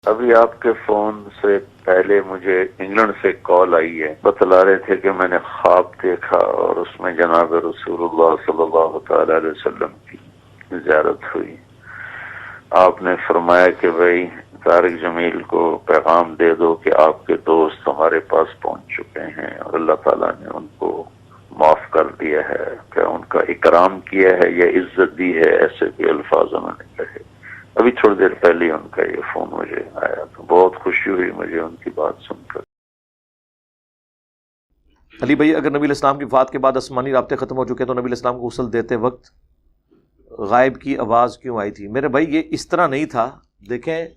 ابھی آپ کے فون سے پہلے مجھے انگلینڈ سے کال آئی ہے، بتلا رہے تھے کہ میں نے خواب دیکھا اور اس میں جناب رسول اللہ صلی اللہ تعالی علیہ وسلم کی زیارت ہوئی۔ آپ نے فرمایا کہ بھائی طارق جمیل کو پیغام دے دو کہ آپ کے دوست ہمارے پاس پہنچ چکے ہیں اور اللہ تعالیٰ نے ان کو معاف کر دیا ہے، کہ ان کا اکرام کیا ہے یا عزت دی ہے، ایسے بھی الفاظ انہوں نے کہے۔ ابھی تھوڑی دیر پہلے ان کا یہ فون مجھے آیا تو بہت خوشی ہوئی مجھے ان کی بات سن کر۔ علی بھائی، اگر نبی الاسلام کی وفات کے بعد آسمانی رابطے ختم ہو چکے تو نبی الاسلام کو غسل دیتے وقت غائب کی آواز کیوں آئی تھی؟ میرے بھائی، یہ اس طرح نہیں تھا۔ دیکھیں،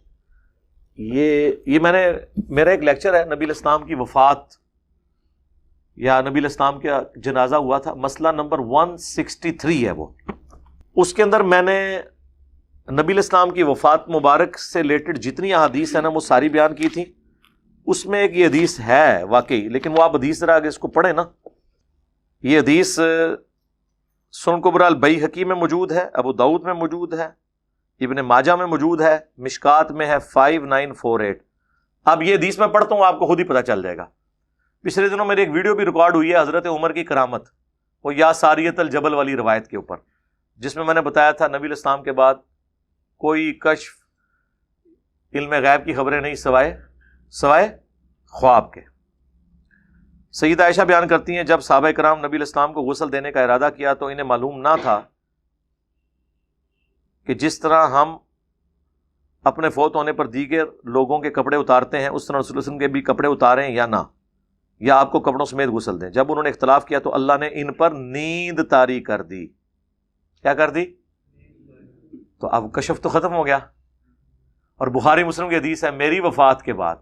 یہ میرا ایک لیکچر ہے نبی الاسلام کی وفات یا نبی الاسلام کا جنازہ ہوا تھا، مسئلہ نمبر 163 ہے وہ۔ اس کے اندر میں نے نبی الاسلام کی وفات مبارک سے ریلیٹڈ جتنی احادیث ہیں نا وہ ساری بیان کی تھی۔ اس میں ایک یہ حدیث ہے واقعی، لیکن وہ آپ حدیث ذرا آگے اس کو پڑھیں نا۔ یہ حدیث سنن کبری البیہقی میں موجود ہے، ابو داؤد میں موجود ہے، ابن ماجہ میں موجود ہے، مشکات میں ہے 5948۔ اب یہ حدیث میں پڑھتا ہوں، آپ کو خود ہی پتہ چل جائے گا۔ پچھلے دنوں میری ایک ویڈیو بھی ریکارڈ ہوئی ہے حضرت عمر کی کرامت، وہ یا ساریت الجبل والی روایت کے اوپر، جس میں نے بتایا تھا نبی الاسلام کے بعد کوئی کشف علم غیب کی خبریں نہیں سوائے خواب کے۔ سیدہ عائشہ بیان کرتی ہیں جب صحابہ کرام نبی الاسلام کو غسل دینے کا ارادہ کیا تو انہیں معلوم نہ تھا کہ جس طرح ہم اپنے فوت ہونے پر دیگر لوگوں کے کپڑے اتارتے ہیں اس طرح رسول اللہ صلی اللہ علیہ وسلم کے بھی کپڑے اتاریں یا نہ، یا آپ کو کپڑوں سمیت غسل دیں۔ جب انہوں نے اختلاف کیا تو اللہ نے ان پر نیند طاری کر دی۔ کیا کر دی؟ تو اب کشف تو ختم ہو گیا۔ اور بخاری مسلم کی حدیث ہے، میری وفات کے بعد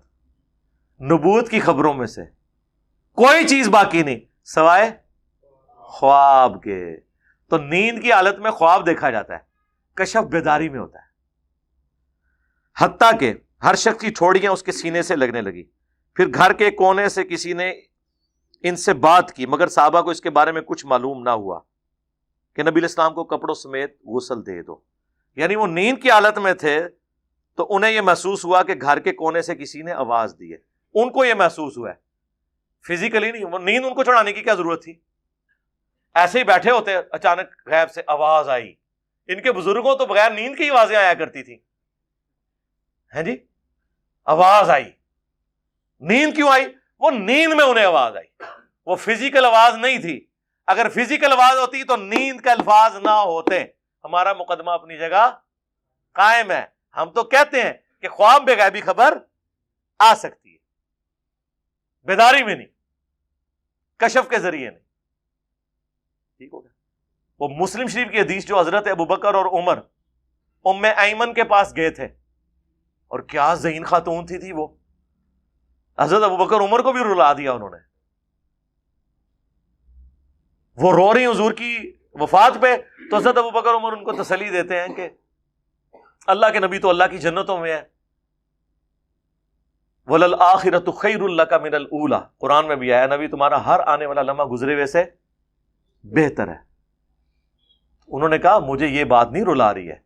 نبوت کی خبروں میں سے کوئی چیز باقی نہیں سوائے خواب کے۔ تو نیند کی حالت میں خواب دیکھا جاتا ہے، کشف بیداری میں ہوتا ہے۔ حتیٰ کہ ہر شخص کی ٹھوڑیاں اس کے سینے سے لگنے لگی۔ پھر گھر کے کونے سے کسی نے ان سے بات کی، مگر صحابہ کو اس کے بارے میں کچھ معلوم نہ ہوا کہ نبی الاسلام کو کپڑوں سمیت غسل دے دو۔ یعنی وہ نیند کی حالت میں تھے تو انہیں یہ محسوس ہوا کہ گھر کے کونے سے کسی نے آواز دی ہے۔ ان کو یہ محسوس ہوا ہے، فزیکلی نہیں۔ وہ نیند ان کو چھڑانے کی کیا ضرورت تھی؟ ایسے ہی بیٹھے ہوتے، اچانک غیب سے آواز آئی۔ ان کے بزرگوں تو بغیر نیند کی آوازیں آیا کرتی تھی، ہیں جی؟ آواز آئی، نیند کیوں آئی؟ وہ نیند میں انہیں آواز آئی، وہ فزیکل آواز نہیں تھی۔ اگر فزیکل آواز ہوتی تو نیند کے الفاظ نہ ہوتے۔ ہمارا مقدمہ اپنی جگہ قائم ہے۔ ہم تو کہتے ہیں کہ خواب میں غیبی خبر آ سکتی ہے، بیداری میں نہیں، کشف کے ذریعے نہیں۔ ٹھیک ہو گیا؟ وہ مسلم شریف کی حدیث جو حضرت ابوبکر اور عمر ام ایمن کے پاس گئے تھے، اور کیا ذہین خاتون تھی وہ۔ حضرت ابوبکر عمر کو بھی رلا دیا انہوں نے۔ وہ رو رہی حضور کی وفات پہ، تو حضرت ابوبکر عمر ان کو تسلی دیتے ہیں کہ اللہ کے نبی تو اللہ کی جنتوں میں ہے۔ وَلَلْآخِرَةُ خَيْرٌ لَكَ مِنَ الْأُولَى، قرآن میں بھی آیا نبی تمہارا ہر آنے والا لمحہ گزرے ہوئے سے بہتر ہے۔ انہوں نے کہا مجھے یہ بات نہیں رلا رہی ہے،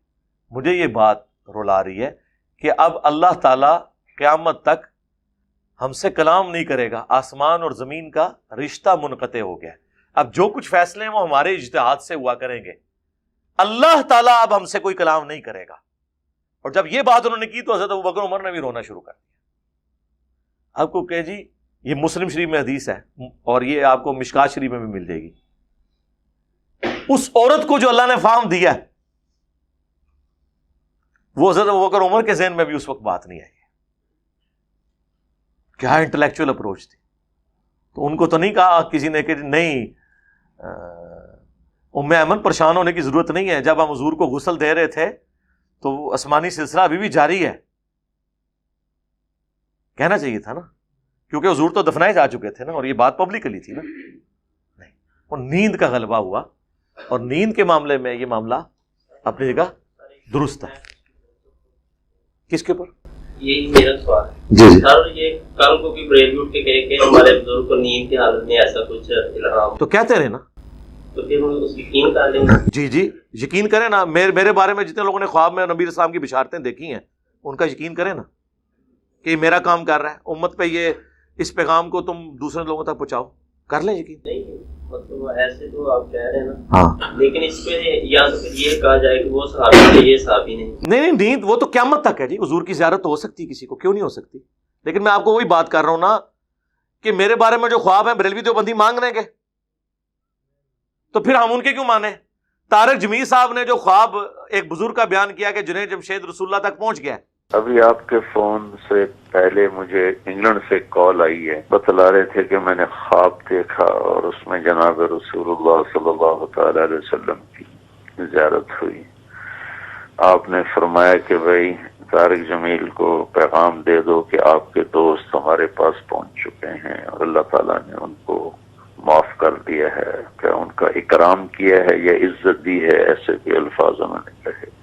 مجھے یہ بات رلا رہی ہے کہ اب اللہ تعالی قیامت تک ہم سے کلام نہیں کرے گا، آسمان اور زمین کا رشتہ منقطع ہو گیا۔ اب جو کچھ فیصلے ہیں وہ ہمارے اجتہاد سے ہوا کریں گے، اللہ تعالیٰ اب ہم سے کوئی کلام نہیں کرے گا۔ اور جب یہ بات انہوں نے کی تو حضرت ابوبکر عمر نے بھی رونا شروع کر دیا۔ آپ کو کہ جی یہ مسلم شریف میں حدیث ہے، اور یہ آپ کو مشکات شریف میں بھی مل جائے گی۔ اس عورت کو جو اللہ نے فہم دیا ہے، وہ حضرت ابوبکر عمر کے ذہن میں بھی اس وقت بات نہیں آئی۔ کیا انٹلیکچوئل اپروچ تھی۔ تو ان کو تو نہیں کہا کسی نے کہ نہیں ام ایمن پریشان ہونے کی ضرورت نہیں ہے، جب ہم حضور کو غسل دے رہے تھے تو آسمانی سلسلہ ابھی بھی جاری ہے۔ کہنا چاہیے تھا نا، کیونکہ حضور تو دفنائے جا چکے تھے نا، اور یہ بات پبلکلی تھی نا۔ نہیں، وہ نیند کا غلبہ ہوا، اور نیند کے معاملے میں یہ معاملہ اپنی جگہ درست ہے۔ کس کے اوپر؟ یہی میرا سوال ہے جی جی سر، یہ کل کو بھی بریک اٹھ کے کہے کہ ہمارے بزرگ کو نیند کی حالت میں ایسا کچھ الہام، تو کہتے رہے نا، تو پھر ہم اس یقین کر لیں گے؟ جی جی یقین کریں نا۔ میرے بارے میں جتنے لوگوں نے خواب میں نبی اسلام کی بشارتیں دیکھی ہیں ان کا یقین کریں نا۔ کہ یہ میرا کام کر رہا ہے، امت پہ یہ اس پیغام کو تم دوسرے لوگوں تک پہنچاؤ، کر لیں یقین؟ نہیں مطلب ایسے تو آپ کہہ رہے ہیں نا، ہاں، لیکن اس پہ یا تو پھر یہ کہا جائے کہ وہ صحابی تھے یہ صحابی نہیں. نہیں نیند وہ تو قیامت تک ہے جی. حضور کی زیارت تو ہو سکتی ہے کسی کو، کیوں نہیں ہو سکتی؟ لیکن میں آپ کو وہی بات کر رہا ہوں نا کہ میرے بارے میں جو خواب ہیں بریلوی دیوبندی مانگ رہے ہیں، تو پھر ہم ان کے کیوں مانیں؟ طارق جمیل صاحب نے جو خواب ایک بزرگ کا بیان کیا کہ جنید جمشید رسول اللہ تک پہنچ گیا ہے. ابھی آپ کے فون سے پہلے مجھے انگلینڈ سے کال آئی ہے، بتلا رہے تھے کہ میں نے خواب دیکھا اور اس میں جناب رسول اللہ صلی اللہ تعالی علیہ وسلم کی زیارت ہوئی. آپ نے فرمایا کہ بھائی طارق جمیل کو پیغام دے دو کہ آپ کے دوست ہمارے پاس پہنچ چکے ہیں اور اللہ تعالیٰ نے ان کو معاف کر دیا ہے، کہ ان کا اکرام کیا ہے یا عزت دی ہے، ایسے بھی الفاظ انہوں نے کہے.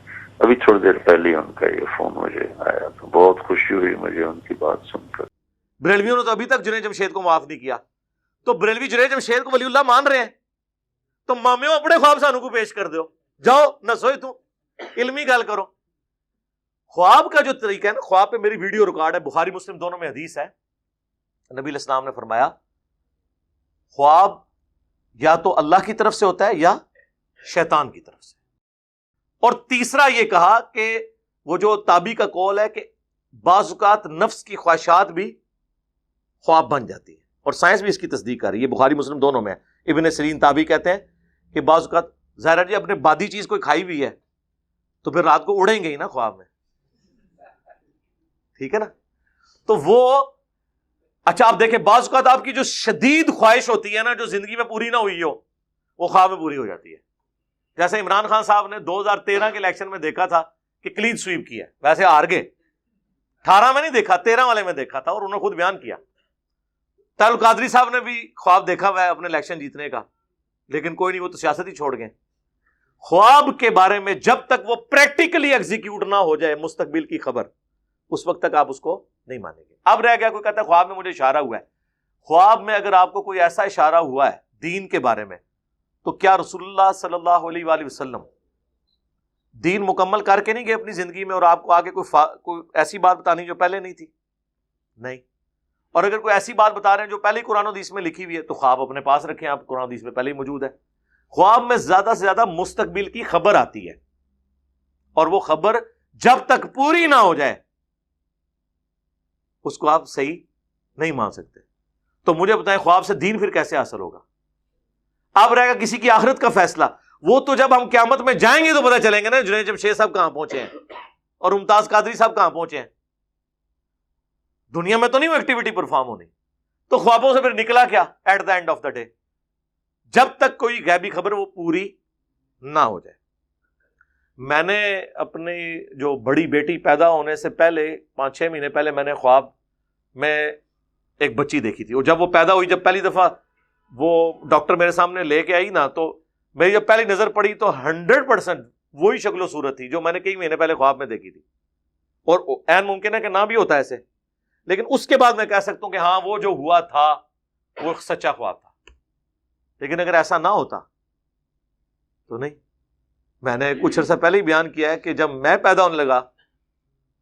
ابھی تھوڑی دیر پہلے ان کا یہ فون مجھے آیا تو بہت خوشی ہوئی مجھے ان کی بات سن کر. بریلویوں نے تو ابھی تک جنید جمشید کو معاف نہیں کیا، تو بریلوی جنید جمشید کو ولی اللہ مان رہے ہیں، تو مامیوں اپنے خواب سانو کو پیش کر دو، جاؤ نہ سوئے تو علمی گل کرو. خواب کا جو طریقہ ہے نا، خواب پہ میری ویڈیو ریکارڈ ہے، بخاری مسلم دونوں میں حدیث ہے. نبی علیہ السلام نے فرمایا خواب یا تو اللہ کی طرف سے ہوتا ہے یا شیطان کی طرف سے. اور تیسرا یہ کہا کہ وہ جو تابی کا قول ہے کہ بعض اوقات نفس کی خواہشات بھی خواب بن جاتی ہے، اور سائنس بھی اس کی تصدیق کر رہی ہے، بخاری مسلم دونوں میں. ابن سیرین تابی کہتے ہیں کہ بعض اوقات ظاہر جی اپنے بادی چیز کوئی کھائی ہوئی ہے تو پھر رات کو اڑیں گے ہی نا خواب میں، ٹھیک ہے نا. تو وہ اچھا آپ دیکھیں بعض اوقات آپ کی جو شدید خواہش ہوتی ہے نا، جو زندگی میں پوری نہ ہوئی ہو، وہ خواب میں پوری ہو جاتی ہے. جیسے عمران خان صاحب نے 2013 کے الیکشن میں دیکھا تھا کہ کلین سویپ کیا، ویسے ہار گئے. 18 میں نہیں دیکھا، 13 والے میں دیکھا تھا، اور انہوں نے خود بیان کیا. طاہر القادری صاحب نے بھی خواب دیکھا ہوا ہے اپنے الیکشن جیتنے کا، لیکن کوئی نہیں، وہ تو سیاست ہی چھوڑ گئے. خواب کے بارے میں جب تک وہ پریکٹیکلی ایگزیکیوٹ نہ ہو جائے مستقبل کی خبر، اس وقت تک آپ اس کو نہیں مانیں گے. اب رہ گیا کوئی کہتا ہے خواب میں مجھے اشارہ ہوا ہے. خواب میں اگر آپ کو کوئی ایسا اشارہ ہوا ہے دین کے بارے میں، تو کیا رسول اللہ صلی اللہ علیہ وآلہ وسلم دین مکمل کر کے نہیں گئے اپنی زندگی میں، اور آپ کو آگے کوئی ایسی بات بتانی جو پہلے نہیں تھی؟ نہیں. اور اگر کوئی ایسی بات بتا رہے ہیں جو پہلے قرآن و حدیث میں لکھی ہوئی ہے، تو خواب اپنے پاس رکھیں، آپ قرآن و حدیث میں پہلے ہی موجود ہے. خواب میں زیادہ سے زیادہ مستقبل کی خبر آتی ہے، اور وہ خبر جب تک پوری نہ ہو جائے اس کو آپ صحیح نہیں مان سکتے. تو مجھے بتائیں خواب سے دین پھر کیسے حاصل ہوگا؟ اب رہے گا کسی کی آخرت کا فیصلہ، وہ تو جب ہم قیامت میں جائیں گے تو پتہ چلیں گے نا جنید جمشید صاحب کہاں پہنچے ہیں اور ممتاز قادری صاحب کہاں پہنچے ہیں. دنیا میں تو نہیں وہ ایکٹیویٹی پرفارم ہونی. تو خوابوں سے پھر نکلا کیا at the end of the day? جب تک کوئی غیبی خبر وہ پوری نہ ہو جائے. میں نے اپنی جو بڑی بیٹی پیدا ہونے سے پہلے 5-6 مہینے پہلے میں نے خواب میں ایک بچی دیکھی تھی، اور جب وہ پیدا ہوئی، جب پہلی دفعہ وہ ڈاکٹر میرے سامنے لے کے آئی نا، تو میری جب پہلی نظر پڑی تو 100% وہی شکل و صورت تھی جو میں نے کئی مہینے پہلے خواب میں دیکھی تھی. اور عین ممکن ہے کہ نہ بھی ہوتا ایسے، لیکن اس کے بعد میں کہہ سکتا ہوں کہ ہاں وہ جو ہوا تھا وہ سچا خواب تھا. لیکن اگر ایسا نہ ہوتا تو نہیں. میں نے کچھ عرصہ پہلے ہی بیان کیا ہے کہ جب میں پیدا ہونے لگا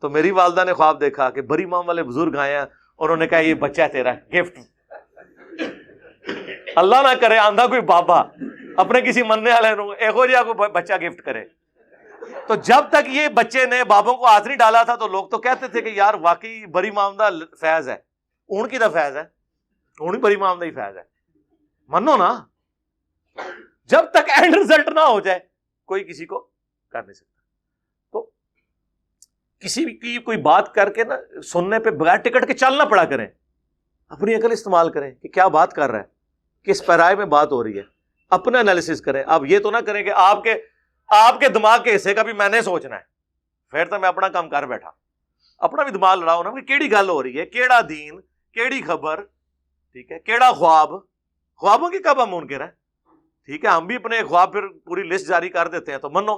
تو میری والدہ نے خواب دیکھا کہ بری مام والے بزرگ آئے ہیں، اور انہوں نے کہا یہ بچہ ہے تیرا گفٹ. اللہ نہ کرے آندھا کوئی بابا اپنے کسی مننے والے ایکو جہاں کو بچہ گفٹ کرے. تو جب تک یہ بچے نے بابوں کو ہاتھ نہیں ڈالا تھا تو لوگ تو کہتے تھے کہ یار واقعی بری مام دا فیض ہے. اون کی دا فیض ہے، اون ہی بری مام دا ہی فیض ہے. منو نا، جب تک اینڈ رزلٹ نہ ہو جائے کوئی کسی کو کر نہیں سکتا. تو کسی کی کوئی بات کر کے نا سننے پہ بغیر ٹکٹ کے چلنا پڑا کریں، اپنی عقل استعمال کریں کہ کیا بات کر رہا ہے، کس پیرائے میں بات ہو رہی ہے، اپنا انالیسس کریں. اب یہ تو نہ کریں کہ آپ کے دماغ کے حصے کا بھی میں نے سوچنا ہے، پھر تو میں اپنا کام کر بیٹھا. اپنا بھی دماغ لڑاؤ نا کہ کیڑی گل ہو رہی ہے، کیڑا دین، کیڑی خبر، ٹھیک ہے، کیڑا خواب. خوابوں کی کب ہم منکر ہیں؟ ٹھیک ہے، ہم بھی اپنے خواب پھر پوری لسٹ جاری کر دیتے ہیں تو منو.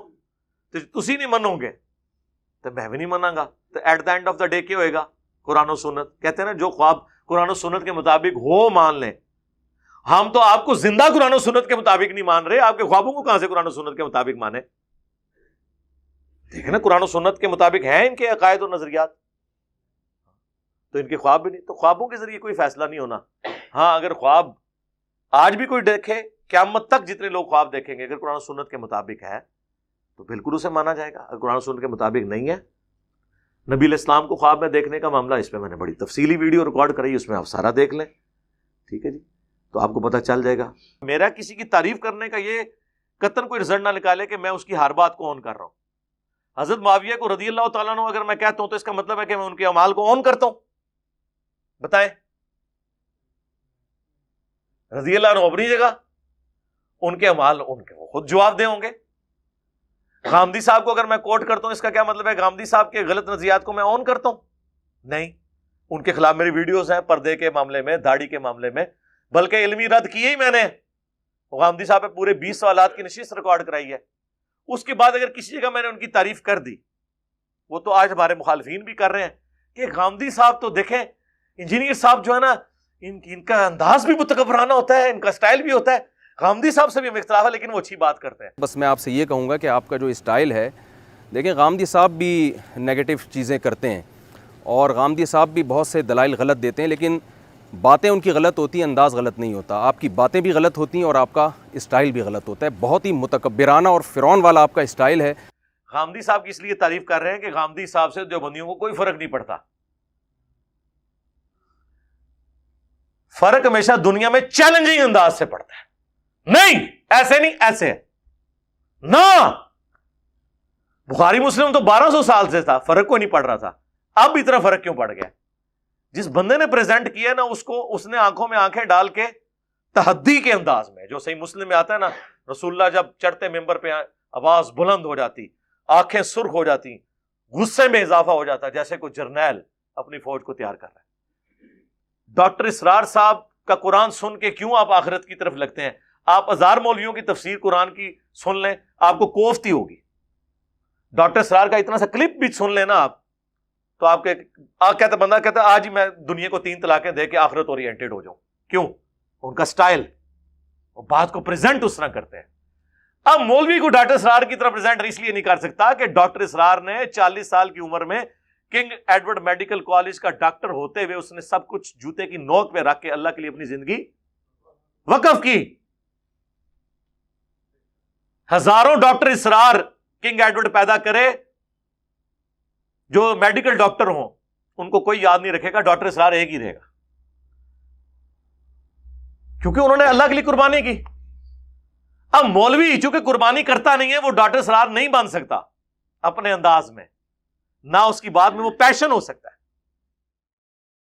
تو تسی نہیں منو گے تو میں بھی نہیں مناں گا. تو at the end of the day کیا ہوئے گا؟ قرآن و سنت. کہتے ہیں نا جو خواب قرآن و سنت کے مطابق ہو مان لیں. ہم تو آپ کو زندہ قرآن و سنت کے مطابق نہیں مان رہے، آپ کے خوابوں کو کہاں سے قرآن و سنت کے مطابق مانے؟ دیکھیں نا قرآن و سنت کے مطابق ہیں ان کے عقائد و نظریات. تو ان کے خواب بھی نہیں. تو خوابوں کے ذریعے کوئی فیصلہ نہیں ہونا. ہاں اگر خواب آج بھی کوئی دیکھے، قیامت تک جتنے لوگ خواب دیکھیں گے اگر قرآن و سنت کے مطابق ہے تو بالکل اسے مانا جائے گا. اگر قرآن و سنت کے مطابق نہیں ہے، نبی علیہ السلام کو خواب میں دیکھنے کا معاملہ، اس پہ میں نے بڑی تفصیلی ویڈیو ریکارڈ کرائی، اس میں آپ سارا دیکھ لیں. ٹھیک ہے جی، تو آپ کو پتہ چل جائے گا. میرا کسی کی تعریف کرنے کا یہ قطعاً کوئی رزلٹ نہ نکالے کہ میں اس کی ہر بات کو آن کر رہا ہوں. حضرت معاویہ کو رضی اللہ تعالیٰ عنہ اگر میں کہتا ہوں تو اس کا مطلب ہے کہ میں ان کے اعمال کو آن کرتا ہوں؟ بتائیں. رضی اللہ عنہ اپنی جگہ، ان کے اعمال ان کے وہ خود جواب دے ہوں گے. غامدی صاحب کو اگر میں کوٹ کرتا ہوں اس کا کیا مطلب ہے غامدی صاحب کے غلط نظریات کو میں آن کرتا ہوں؟ نہیں. ان کے خلاف میری ویڈیوز ہیں پردے کے معاملے میں، داڑھی کے معاملے میں، بلکہ علمی رد کیے ہی میں نے. غامدی صاحب پہ پورے 20 سوالات کی نشست ریکارڈ کرائی ہے. اس کے بعد اگر کسی جگہ میں نے ان کی تعریف کر دی، وہ تو آج ہمارے مخالفین بھی کر رہے ہیں کہ غامدی صاحب تو دیکھیں انجینئر صاحب جو ہے نا ان کا انداز بھی متکبرانہ ہوتا ہے، ان کا سٹائل بھی ہوتا ہے. غامدی صاحب سے بھی ہمیں اختلاف ہے لیکن وہ اچھی بات کرتے ہیں. بس میں آپ سے یہ کہوں گا کہ آپ کا جو اسٹائل ہے، دیکھیں غامدی صاحب بھی نیگیٹو چیزیں کرتے ہیں اور غامدی صاحب بھی بہت سے دلائل غلط دیتے ہیں، لیکن باتیں ان کی غلط ہوتی ہیں، انداز غلط نہیں ہوتا. آپ کی باتیں بھی غلط ہوتی ہیں اور آپ کا اسٹائل بھی غلط ہوتا ہے. بہت ہی متکبرانہ اور فرعون والا آپ کا اسٹائل ہے. غامدی صاحب کی اس لیے تعریف کر رہے ہیں کہ غامدی صاحب سے دیوبندیوں کو کوئی فرق نہیں پڑتا. فرق ہمیشہ دنیا میں چیلنجنگ انداز سے پڑتا ہے. نہیں ایسے نہیں، ایسے نہ. بخاری مسلم تو 1200 سال سے تھا، فرق کوئی نہیں پڑ رہا تھا. اب اتنا فرق کیوں پڑ گیا؟ جس بندے نے پریزنٹ کیا نا اس نے آنکھوں میں آنکھیں ڈال کے تحدی کے انداز میں، جو صحیح مسلم میں آتا ہے نا، رسول اللہ جب چڑھتے ممبر پہ آواز بلند ہو جاتی، آنکھیں سرخ ہو جاتی، غصے میں اضافہ ہو جاتا، جیسے کوئی جرنیل اپنی فوج کو تیار کر رہا ہے. ڈاکٹر اسرار صاحب کا قرآن سن کے کیوں آپ آخرت کی طرف لگتے ہیں؟ آپ ہزار مولویوں کی تفسیر قرآن کی سن لیں، آپ کو کوفتی ہوگی. ڈاکٹر اسرار کا اتنا سا کلپ بھی سن لینا آپ، تو آپ کے بندہ کہتا ہے آج ہی میں دنیا کو 3 طلاقیں دے کے آخرت اورینٹڈ ہو جاؤں. کیوں؟ ان کا سٹائل، وہ بات کو پریزنٹ اس طرح کرتے ہیں. اب مولوی کو ڈاکٹر اسرار کی طرف پریزنٹ اس لیے نہیں کر سکتا کہ ڈاکٹر اسرار نے 40 سال کی عمر میں کنگ ایڈورڈ میڈیکل کالج کا ڈاکٹر ہوتے ہوئے اس نے سب کچھ جوتے کی نوک پہ رکھ کے اللہ کے لیے اپنی زندگی وقف کی. ہزاروں ڈاکٹر اسرار کنگ ایڈورڈ پیدا کرے جو میڈیکل ڈاکٹر ہوں، ان کو کوئی یاد نہیں رکھے گا، ڈاکٹر اسرار ایک ہی رہے گا، کیونکہ انہوں نے اللہ کے لیے قربانی کی. اب مولوی چونکہ قربانی کرتا نہیں ہے، وہ ڈاکٹر اسرار نہیں بن سکتا اپنے انداز میں، نہ اس کی بات میں وہ پیشن ہو سکتا ہے.